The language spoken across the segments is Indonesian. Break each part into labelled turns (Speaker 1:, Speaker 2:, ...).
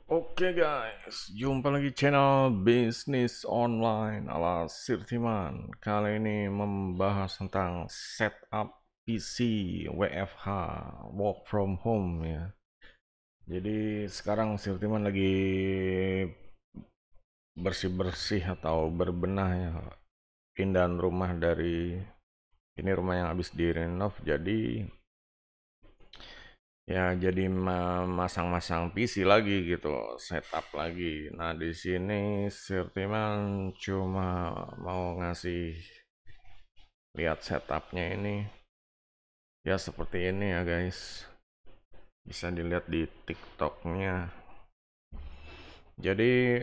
Speaker 1: Oke guys, jumpa lagi channel bisnis online ala Sirtiman. Kali ini membahas tentang setup PC WFH, work from home ya. Jadi sekarang Sirtiman lagi bersih-bersih atau berbenah ya, pindahan rumah dari ini rumah yang habis direnov, jadi masang-masang PC lagi gitu, setup lagi. Nah, di sini Sirtiman cuma mau ngasih lihat setupnya ini. Ya seperti ini ya guys. Bisa dilihat di TikToknya. Jadi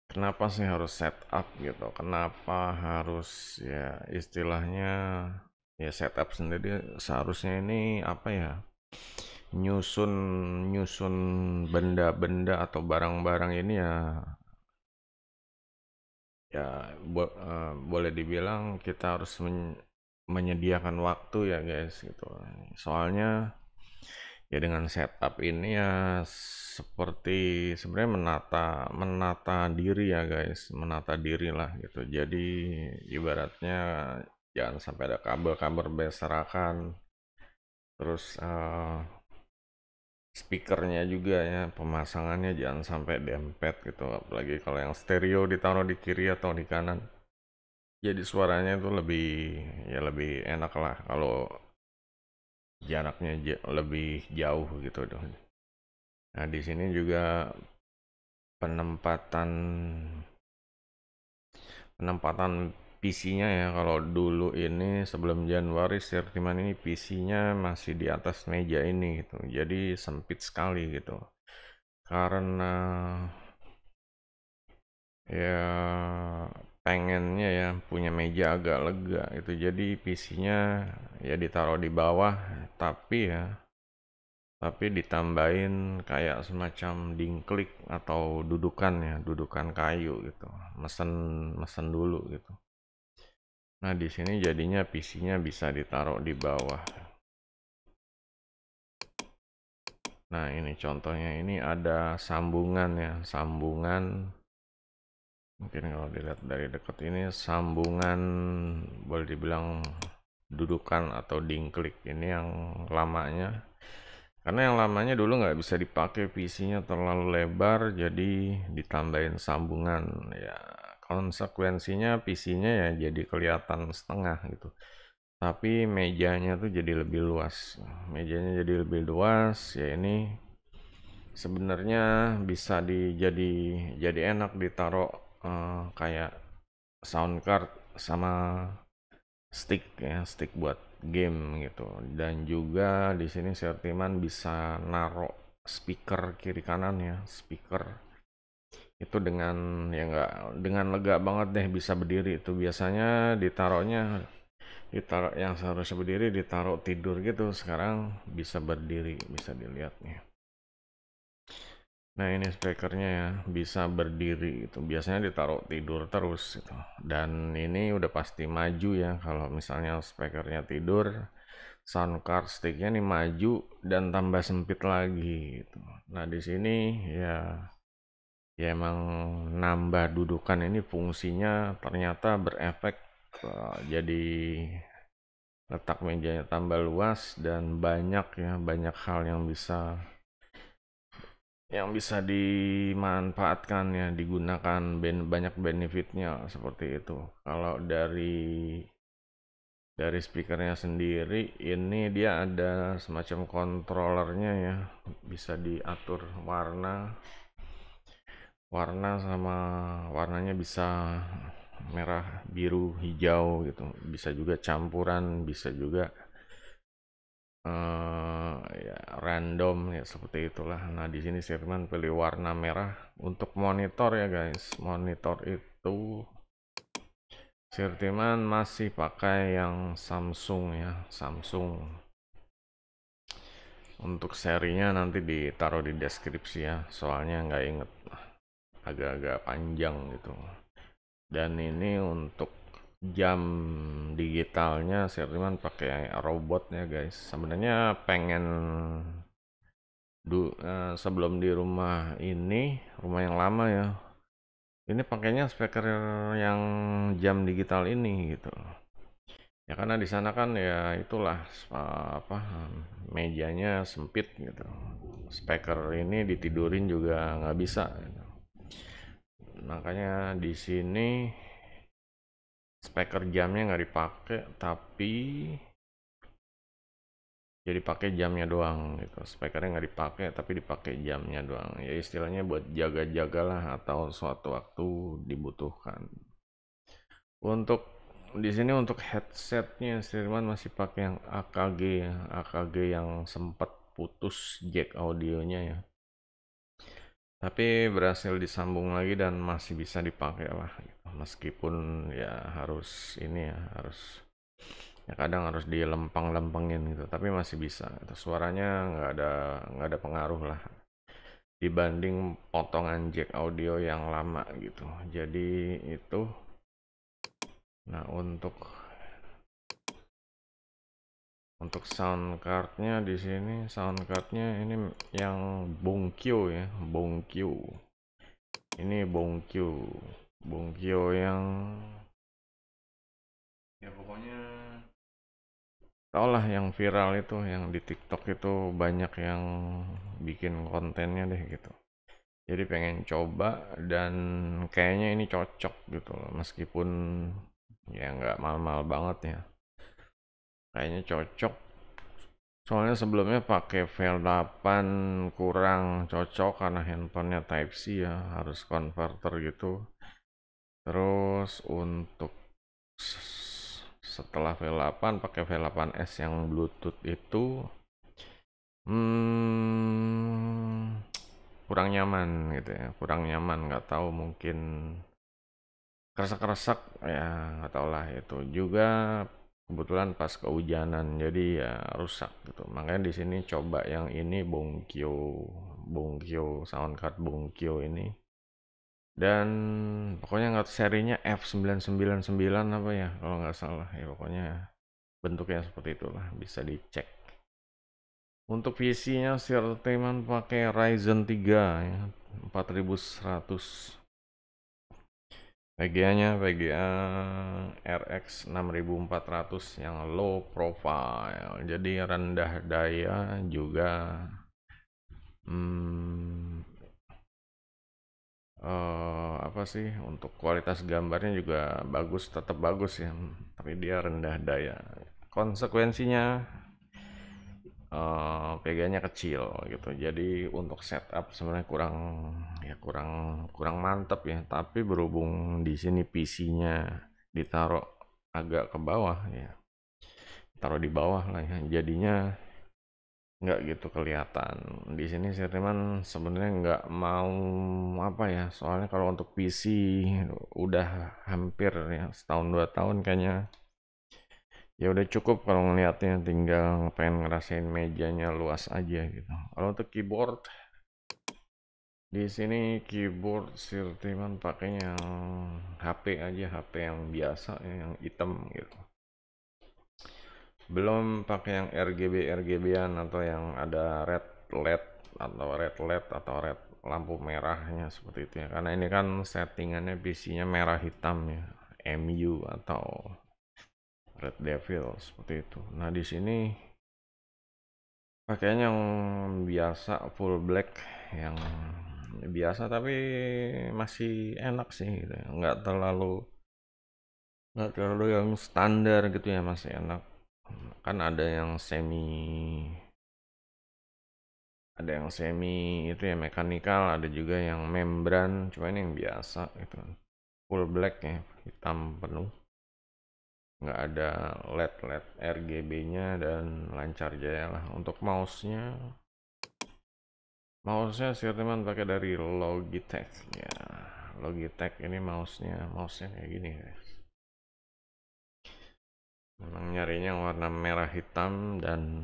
Speaker 1: kenapa sih harus setup gitu? Kenapa harus ya istilahnya ya setup sendiri seharusnya ini apa ya? Nyusun nyusun benda-benda atau barang-barang ini ya ya boleh dibilang kita harus menyediakan waktu ya guys gitu. Soalnya ya dengan setup ini ya seperti sebenarnya menata menata diri ya guys, menata diri lah gitu. Jadi ibaratnya jangan sampai ada kabel-kabel berserakan, terus speakernya juga ya, pemasangannya jangan sampai dempet gitu, apalagi kalau yang stereo ditaruh di kiri atau di kanan. Jadi suaranya itu lebih enak lah kalau jaraknya lebih jauh gitu dong. Nah, di sini juga penempatan penempatan PC-nya ya, kalau dulu ini sebelum Januari Sirtiman ini PC-nya masih di atas meja ini gitu. Jadi sempit sekali gitu. Karena ya pengennya ya punya meja agak lega itu, jadi PC-nya ya ditaruh di bawah, tapi ditambahin kayak semacam dingklik atau dudukan ya, dudukan kayu gitu, mesen mesen dulu gitu. Nah di sini jadinya PC-nya bisa ditaruh di bawah. Nah ini contohnya, ini ada sambungan ya, sambungan. Mungkin kalau dilihat dari dekat ini sambungan, boleh dibilang dudukan atau dingklik ini yang lamanya. Karena yang lamanya dulu nggak bisa dipakai, PC-nya terlalu lebar, jadi ditambahin sambungan. Ya konsekuensinya PC-nya ya jadi kelihatan setengah gitu. Tapi mejanya tuh jadi lebih luas. Mejanya jadi lebih luas, ya ini sebenarnya bisa jadi enak ditaruh kayak sound card sama stick ya, stick buat game gitu. Dan juga di sini Sertiman bisa naruh speaker kiri kanan ya, speaker itu dengan ya enggak, dengan lega banget deh bisa berdiri. Itu biasanya ditaruh yang seharusnya berdiri ditaruh tidur gitu, sekarang bisa berdiri, bisa dilihat nih. Nah ini speakernya ya, bisa berdiri itu. Biasanya ditaruh tidur terus gitu. Dan ini udah pasti maju ya, kalau misalnya speakernya tidur, sound card sticknya nih maju dan tambah sempit lagi gitu. Nah di sini ya ya emang nambah dudukan ini fungsinya ternyata berefek, jadi letak mejanya tambah luas dan banyak ya, banyak hal yang bisa dimanfaatkan ya, digunakan, banyak benefitnya seperti itu. Kalau dari speakernya sendiri ini dia ada semacam controllernya ya, bisa diatur warna warna sama warnanya bisa merah, biru, hijau gitu, bisa juga campuran, bisa juga ya random ya, seperti itulah. Nah di sini Firman pilih warna merah untuk monitor ya guys. Monitor itu Firman masih pakai yang Samsung ya, Samsung. Untuk serinya nanti ditaruh di deskripsi ya, soalnya nggak inget, agak-agak panjang gitu. Dan ini untuk jam digitalnya Firman pakai robotnya guys. Sebenarnya pengen Sebelum di rumah ini, rumah yang lama ya, ini pakainya speaker yang jam digital ini gitu. Ya karena di sana kan ya itulah apa mejanya sempit gitu. Speaker ini ditidurin juga nggak bisa gitu. Makanya di sini speaker jamnya nggak dipakai, tapi jadi pakai jamnya doang gitu. Speakernya nggak dipakai, tapi dipakai jamnya doang. Ya istilahnya buat jaga-jagalah atau suatu waktu dibutuhkan. Untuk di sini untuk headsetnya Sirman masih pakai yang AKG ya, AKG yang sempat putus jack audionya ya. Tapi berhasil disambung lagi dan masih bisa dipakai lah gitu. Meskipun ya harus ini ya, harus ya kadang harus dilempang-lempengin gitu, tapi masih bisa. Itu suaranya nggak ada pengaruh lah dibanding potongan jack audio yang lama gitu. Jadi itu. Nah, untuk sound cardnya di sini sound cardnya ini yang Bonkyo ya, Bonkyo. Ini Bonkyo yang ya pokoknya tau lah yang viral itu, yang di TikTok itu banyak yang bikin kontennya deh gitu. Jadi pengen coba dan kayaknya ini cocok gitu loh, meskipun ya nggak mahal-mahal banget ya. Kayaknya cocok. Soalnya sebelumnya pakai V8 kurang cocok karena handphonenya Type C ya, harus converter gitu. Terus untuk setelah V8 pakai V8s yang Bluetooth itu kurang nyaman gitu ya, kurang nyaman, nggak tahu mungkin kresek-kresek ya, nggak tahu lah. Itu juga kebetulan pas kehujanan jadi ya rusak gitu. Makanya di sini coba yang ini Bonkyo soundcard Bonkyo ini, dan pokoknya nggak, serinya F999 apa ya kalau nggak salah ya, pokoknya bentuknya seperti itulah, bisa dicek. Untuk PC-nya Sirteman pakai Ryzen 3 ya, 4100. VGA-nya VGA RX 6400 yang low profile, jadi rendah daya juga. hmm, Apa sih, untuk kualitas gambarnya juga bagus, tetap bagus ya, tapi dia rendah daya. Konsekuensinya VGA-nya kecil gitu, jadi untuk setup sebenarnya kurang kurang mantep ya. Tapi berhubung di sini PC-nya ditaruh agak ke bawah ya, taruh di bawah lah ya, jadinya nggak gitu kelihatan. Di sini saya teman sebenarnya nggak mau apa ya, soalnya kalau untuk PC udah hampir ya setahun 2 tahun kayaknya, ya udah cukup kalau ngelihatnya, tinggal pengen ngerasain mejanya luas aja gitu. Kalau untuk keyboard di sini, keyboard Sirtiman pakainya yang HP aja, HP yang biasa ya, yang hitam gitu. Belum pakai yang RGB RGB-an atau yang ada red LED atau red lampu merahnya seperti itu ya. Karena ini kan settingannya PC-nya merah hitam ya, MU atau Red Devil seperti itu. Nah, di sini pakainya yang biasa full black, yang biasa tapi masih enak sih gitu ya. Nggak terlalu yang standar gitu ya, masih enak. Kan ada yang semi itu ya mekanikal, ada juga yang membran, cuma ini yang biasa gitu, full black ya, hitam penuh, nggak ada LED RGB-nya, dan lancar jaya lah. Untuk mouse-nya sih teman pakai dari Logitech ya. Logitech ini mouse-nya kayak gini guys. Memang nyarinya warna merah hitam, dan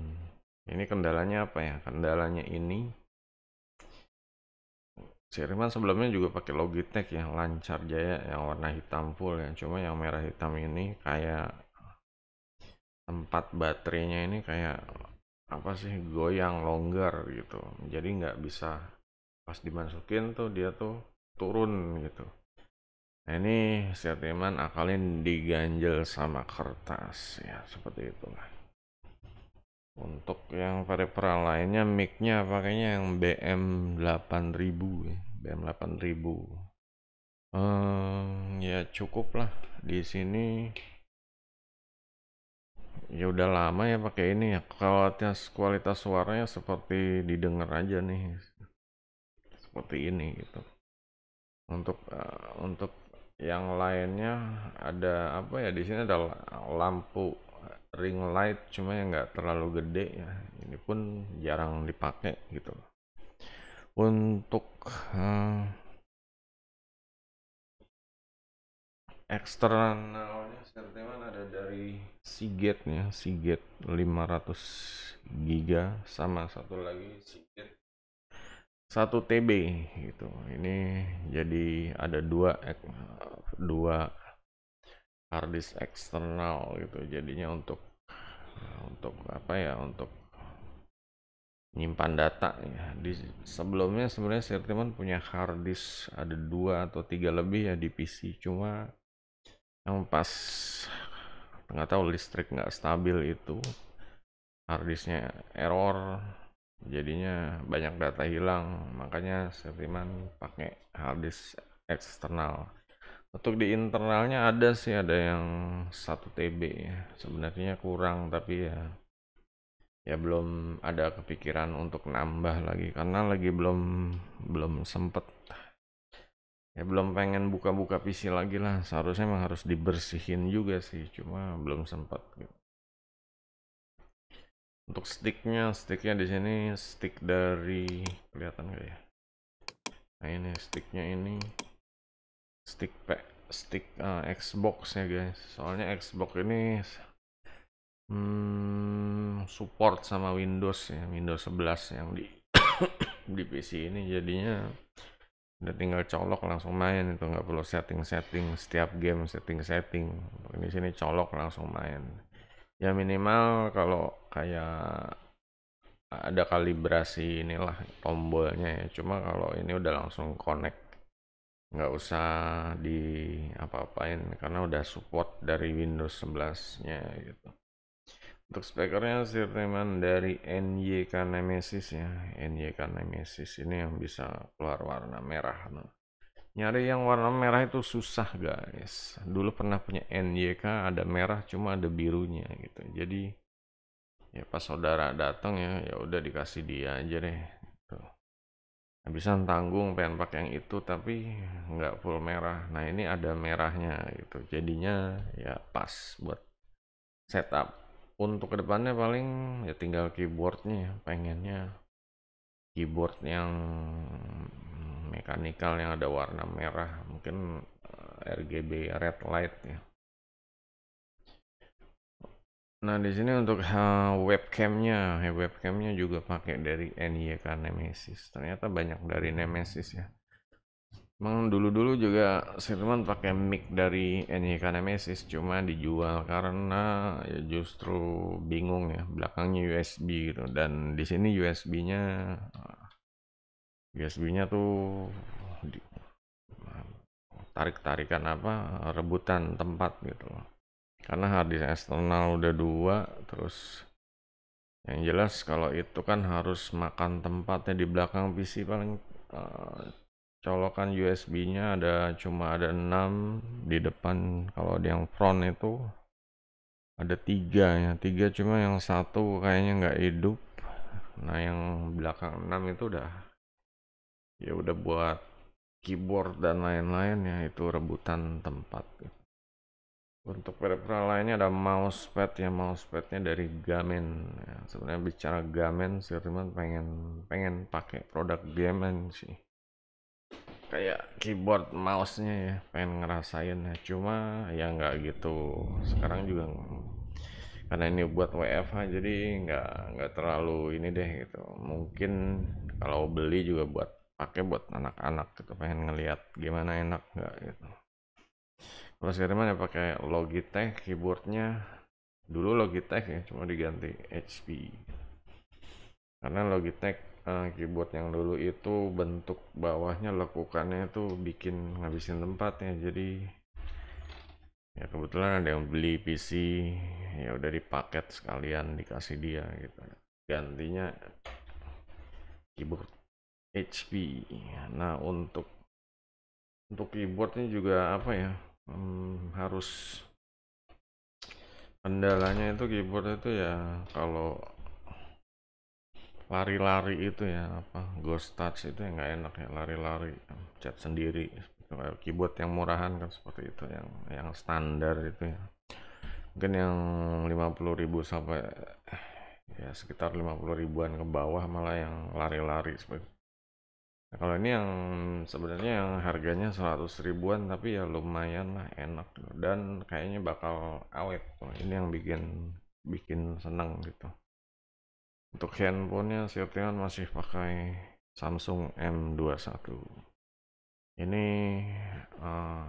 Speaker 1: ini kendalanya apa ya, kendalanya ini Siriman sebelumnya juga pakai Logitech yang lancar jaya yang warna hitam full ya, cuma yang merah hitam ini kayak tempat baterainya ini kayak apa sih, goyang longgar gitu, jadi nggak bisa pas dimasukin tuh dia tuh turun gitu. Nah ini Sirtiman akalin diganjel sama kertas ya, seperti itulah. Untuk yang peripheral lainnya, mic-nya pakainya yang BM8000 ya, BM8000. Ya cukup lah di sini. Ya udah lama ya pakai ini ya. Kualitas suaranya seperti didengar aja nih, seperti ini gitu. Untuk yang lainnya ada apa ya, di sini ada lampu ring light, cuma yang nggak terlalu gede ya. Ini pun jarang dipakai gitu. Untuk uh, eksternalnya Sirteman ada dari Seagate ya, Seagate 500 giga, sama satu lagi Seagate 1 TB gitu. Ini jadi ada dua harddisk eksternal gitu. Jadinya untuk apa ya? Untuk nyimpan data ya. Di sebelumnya sebenarnya Sirteman punya harddisk ada 2 atau 3 lebih ya di PC. Cuma yang pas nggak tahu listrik nggak stabil itu harddisknya error, jadinya banyak data hilang, makanya Sirtiman pakai harddisk eksternal. Untuk di internalnya ada sih, ada yang 1 TB ya, sebenarnya kurang, tapi ya belum ada kepikiran untuk nambah lagi karena lagi belum belum sempet ya, belum pengen buka-buka PC lagi lah. Seharusnya emang harus dibersihin juga sih, cuma belum sempat gitu. Untuk sticknya di sini stick dari, kelihatan nggak ya? Nah ini sticknya, ini stick Xbox ya guys. Soalnya Xbox ini support sama Windows ya, Windows 11 yang di di PC ini, jadinya udah tinggal colok langsung main, itu nggak perlu setting-setting setiap game, setting-setting. Ini sini colok langsung main. Ya minimal kalau kayak ada kalibrasi inilah tombolnya ya, cuma kalau ini udah langsung connect, nggak usah di apa-apain karena udah support dari Windows 11 nya gitu. Untuk speakernya Sirteman dari NYK Nemesis ya, NYK Nemesis ini yang bisa keluar warna merah. Nyari yang warna merah itu susah guys. Dulu pernah punya NYK, ada merah cuma ada birunya gitu, jadi ya pas saudara datang ya, ya udah dikasih dia aja deh tuh. Habisan tanggung pengen pakai yang itu tapi nggak full merah. Nah ini ada merahnya gitu, jadinya ya pas buat setup. Untuk kedepannya paling ya tinggal keyboardnya ya. Pengennya keyboard yang mekanikal yang ada warna merah, mungkin RGB red light ya. Nah, di sini untuk webcamnya juga pakai dari NYK Nemesis. Ternyata banyak dari Nemesis ya. Emang dulu-dulu juga Sirman pakai mic dari NYK Nemesis, cuma dijual karena ya justru bingung ya, belakangnya USB gitu. Dan di sini USB-nya tuh tarik-tarikan apa, rebutan tempat gitu loh. Karena harddisk eksternal udah 2, terus yang jelas kalau itu kan harus makan tempatnya di belakang PC. Paling eh, colokan USB-nya cuma ada 6 di depan. Kalau di yang front itu ada 3 ya, 3 cuma yang satu kayaknya nggak hidup. Nah yang belakang 6 itu udah buat keyboard dan lain-lain ya, itu rebutan tempat. Untuk peripheral lainnya ada mousepad ya, mousepadnya dari Gamen ya. Sebenarnya bicara Gamen, sih teman pengen pakai produk Gamen sih, kayak keyboard mouse-nya ya, pengen ngerasain ya. Cuma ya nggak gitu sekarang juga, karena ini buat WFH jadi nggak terlalu ini deh gitu. Mungkin kalau beli juga buat pakai buat anak-anak gitu, pengen ngelihat gimana enak nggak gitu. Kalau Sirman ya pakai Logitech keyboardnya. Dulu Logitech ya, cuma diganti HP. karena Logitech keyboard yang dulu itu bentuk bawahnya lekukannya itu bikin ngabisin tempat ya. Jadi ya kebetulan ada yang beli PC, ya udah dipaket sekalian dikasih dia gitu, gantinya keyboard HP. Nah, untuk keyboardnya juga apa ya, harus, kendalanya itu keyboard itu ya kalau lari-lari itu ya, apa, ghost touch itu ya nggak enak ya, lari-lari cat sendiri. Kayak keyboard yang murahan kan seperti itu, yang standar itu ya, mungkin yang 50.000 sampai ya sekitar 50 ribuan ke bawah malah yang lari-lari seperti itu. Nah, kalau ini yang sebenarnya yang harganya 100 ribuan tapi ya lumayan lah, enak dan kayaknya bakal awet tuh. Ini yang bikin bikin seneng gitu. Untuk handphonenya settingan masih pakai Samsung M21. Ini uh,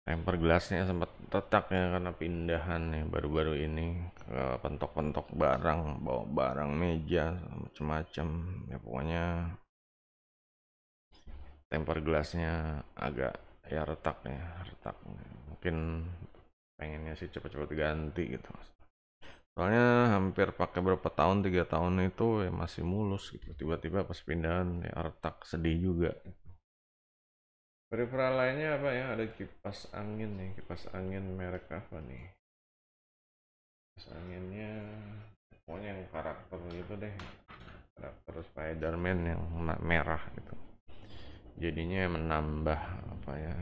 Speaker 1: temper gelasnya sempat retak ya karena pindahan ya baru-baru ini, ke pentok-pentok barang, bawa barang meja macam-macam ya, pokoknya temper gelasnya agak ya retak ya, retak. Mungkin pengennya sih cepet-cepet ganti gitu. Soalnya hampir pakai berapa tahun, 3 tahun itu ya masih mulus gitu. Tiba-tiba pas pindahan ya retak, sedih juga. Peripheral lainnya apa ya? Ada kipas angin nih, kipas angin merek apa nih? Kipas anginnya pokoknya yang karakter gitu deh, karakter Spider-Man yang merah gitu. Jadinya menambah apa ya,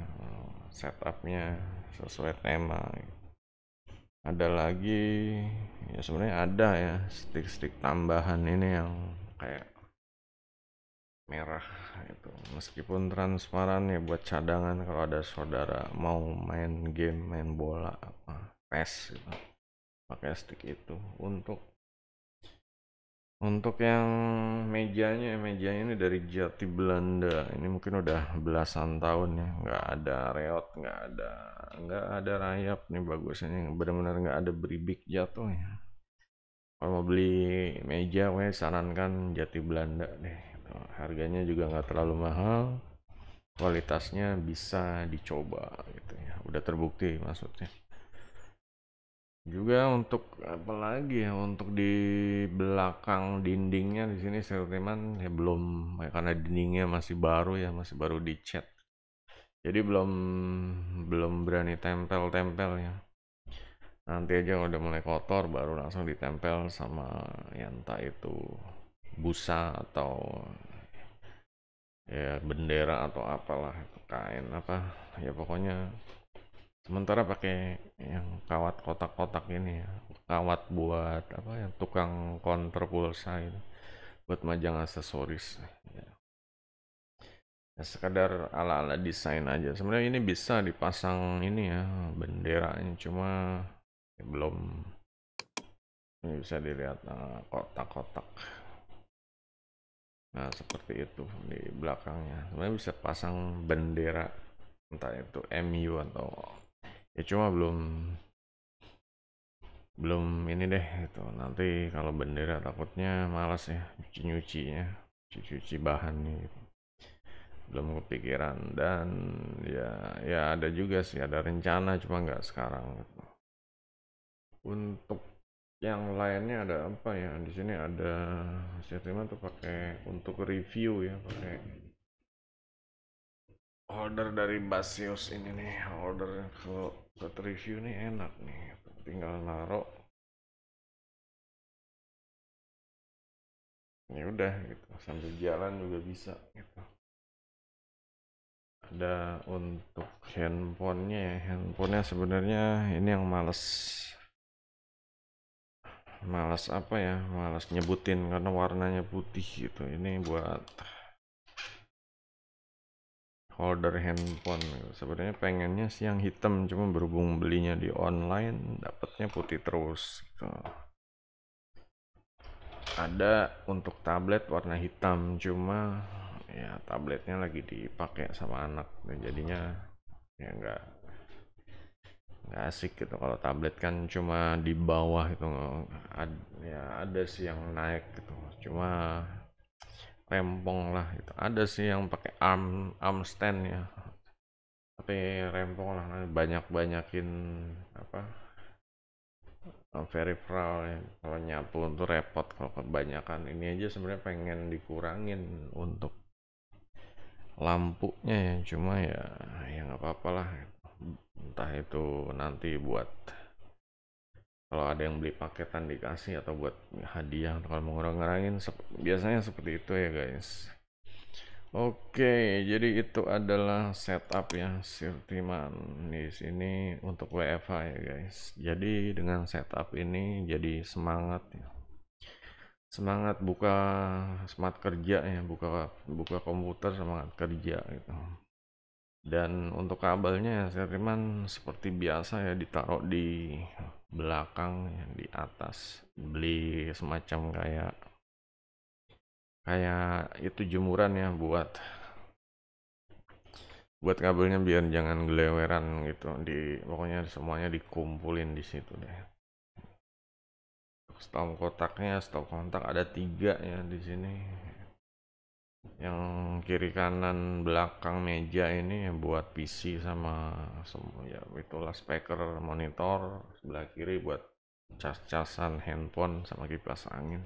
Speaker 1: setupnya sesuai tema gitu. Ada lagi ya, sebenarnya ada ya stick-stick tambahan ini yang kayak merah itu, meskipun transparan ya, buat cadangan kalau ada saudara mau main game, main bola apa PES gitu, pakai stick itu. Untuk yang mejanya ini dari Jati Belanda, ini mungkin udah belasan tahun ya, nggak ada reot, nggak ada rayap nih, bagusnya benar-benar nggak ada beribik jatuh ya. Kalau mau beli meja, gue sarankan Jati Belanda deh. Harganya juga nggak terlalu mahal, kualitasnya bisa dicoba gitu ya. Udah terbukti maksudnya. Juga untuk apa lagi ya, untuk di belakang dindingnya di sini sentimen ya belum ya, karena dindingnya masih baru ya, masih baru dicat. Jadi belum belum berani tempel-tempel ya. Nanti aja udah mulai kotor baru langsung ditempel sama ya entah itu busa atau ya bendera atau apalah itu, kain apa ya, pokoknya sementara pakai yang kawat kotak-kotak ini ya, kawat buat apa ya, tukang counter pulsa itu, buat majang aksesoris ya. Ya sekadar ala-ala desain aja, sebenarnya ini bisa dipasang ini ya, benderanya, cuma ya belum. Ini bisa dilihat kotak-kotak. Nah, seperti itu di belakangnya. Sebenarnya bisa pasang bendera, entah itu MU atau ya, cuma belum belum ini deh itu. Nanti kalau bendera takutnya malas ya nyuci-nyucinya, cuci-cuci bahan nih. Belum kepikiran, dan ya ada juga sih, ada rencana cuma nggak sekarang gitu. Untuk yang lainnya ada apa ya? Di sini ada statement tuh pakai untuk review ya, pakai order dari Basios ini nih. Order kalau buat review nih enak nih. Tinggal naruh, ya udah gitu. Sambil jalan juga bisa gitu. Ada untuk handphonenya ya. Handphonenya sebenarnya ini yang malas apa ya, malas nyebutin karena warnanya putih gitu. Ini buat holder handphone gitu. Sebenarnya pengennya sih yang hitam, cuma berhubung belinya di online dapatnya putih terus gitu. Ada untuk tablet warna hitam, cuma ya tabletnya lagi dipakai sama anak dan jadinya ya nggak asik gitu. Kalau tablet kan cuma di bawah itu ya ada sih yang naik gitu, cuma rempong lah gitu. Ada sih yang pakai arm stand ya, tapi rempong lah, banyak banyakin apa peripheral ya. Kalau nyapu untuk repot kalau kebanyakan. Ini aja sebenarnya pengen dikurangin untuk lampunya ya, cuma ya nggak apa-apa lah, entah itu nanti buat kalau ada yang beli paketan dikasih atau buat hadiah kalau mau ngurang-ngurangin, biasanya seperti itu ya guys. Oke, jadi itu adalah setup ya Sirtiman di sini untuk WFH ya guys. Jadi dengan setup ini jadi semangat ya. Semangat buka smart kerja ya, buka buka komputer, semangat kerja gitu. Dan untuk kabelnya Sirtiman seperti biasa ya, ditaruh di belakang ya, di atas. Beli semacam kayak kayak itu jemuran ya, buat kabelnya biar jangan geleweran gitu. Pokoknya semuanya dikumpulin di situ deh. Stop kontak ada 3 ya di sini. Yang kiri kanan belakang meja ini ya buat PC sama semua ya, itulah speaker monitor. Sebelah kiri buat cas-casan handphone sama kipas angin.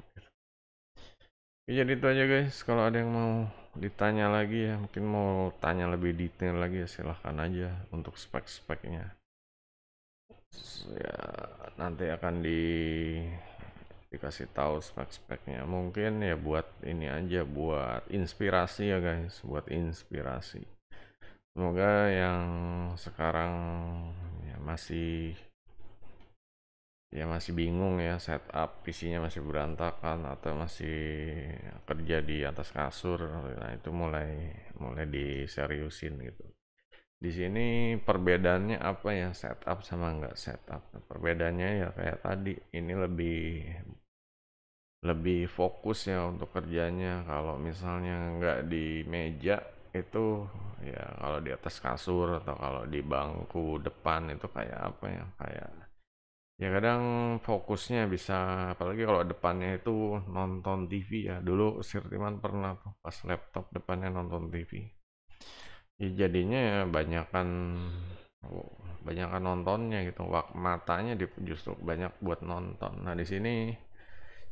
Speaker 1: Ya, jadi itu aja guys. Kalau ada yang mau ditanya lagi ya, mungkin mau tanya lebih detail lagi ya, silahkan aja untuk spek-speknya. Ya nanti akan dikasih tahu spek-speknya. Mungkin ya buat ini aja, buat inspirasi ya guys, buat inspirasi. Semoga yang sekarang ya masih bingung ya, setup PC-nya masih berantakan atau masih kerja di atas kasur, nah itu mulai mulai diseriusin gitu. Di sini perbedaannya apa ya, setup sama nggak setup? Perbedaannya ya kayak tadi, ini lebih lebih fokus ya untuk kerjanya. Kalau misalnya nggak di meja itu ya, kalau di atas kasur atau kalau di bangku depan itu kayak apa ya, kayak ya kadang fokusnya bisa, apalagi kalau depannya itu nonton TV ya. Dulu Sirtiman pernah tuh pas laptop depannya nonton TV. Ya jadinya ya oh, banyakan nontonnya gitu. Matanya justru banyak buat nonton. Nah, di sini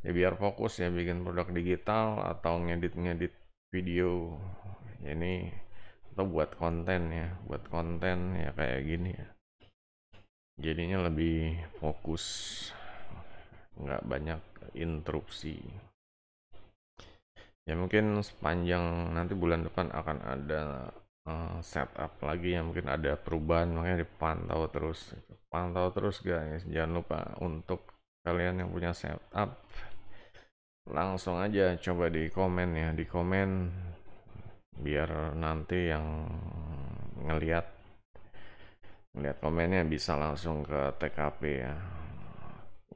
Speaker 1: ya biar fokus ya bikin produk digital atau ngedit-ngedit video. Ini atau buat konten ya kayak gini ya. Jadinya lebih fokus, nggak banyak interupsi. Ya mungkin sepanjang nanti bulan depan akan ada setup lagi ya, mungkin ada perubahan, makanya pantau terus guys. Jangan lupa untuk kalian yang punya setup, langsung aja coba di komen ya, di komen biar nanti yang ngelihat komennya bisa langsung ke TKP ya.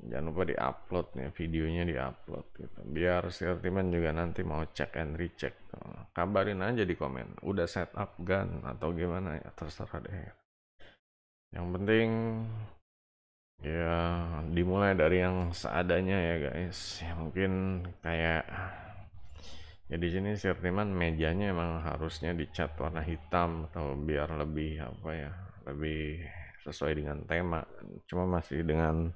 Speaker 1: Jangan lupa di-upload ya, videonya di-upload gitu. Biar si Ultimate juga nanti mau cek and recheck. Kabarin aja di komen, udah setup gun atau gimana ya, terserah deh. Yang penting ya dimulai dari yang seadanya ya guys. Ya mungkin kayak ya di sini si Ultimate mejanya emang harusnya dicat warna hitam atau biar lebih apa ya, lebih sesuai dengan tema. Cuma masih dengan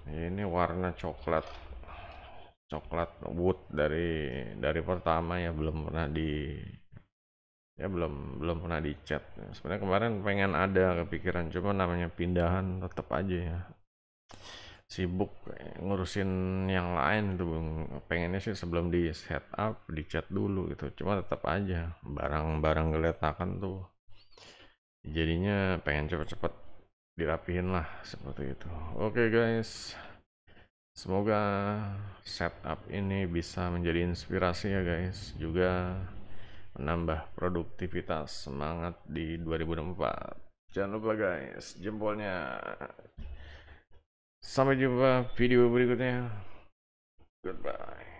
Speaker 1: ini warna coklat wood dari pertama ya, belum pernah belum pernah dicat. Sebenarnya kemarin pengen ada kepikiran, cuma namanya pindahan tetap aja ya sibuk ngurusin yang lain itu. Pengennya sih sebelum di setup dicat dulu gitu, cuma tetap aja barang-barang geletakan tuh, jadinya pengen cepet-cepet dirapihin lah seperti itu. Oke guys, semoga setup ini bisa menjadi inspirasi ya guys, juga menambah produktivitas, semangat di 2024. Jangan lupa guys, jempolnya. Sampai jumpa video berikutnya. Goodbye.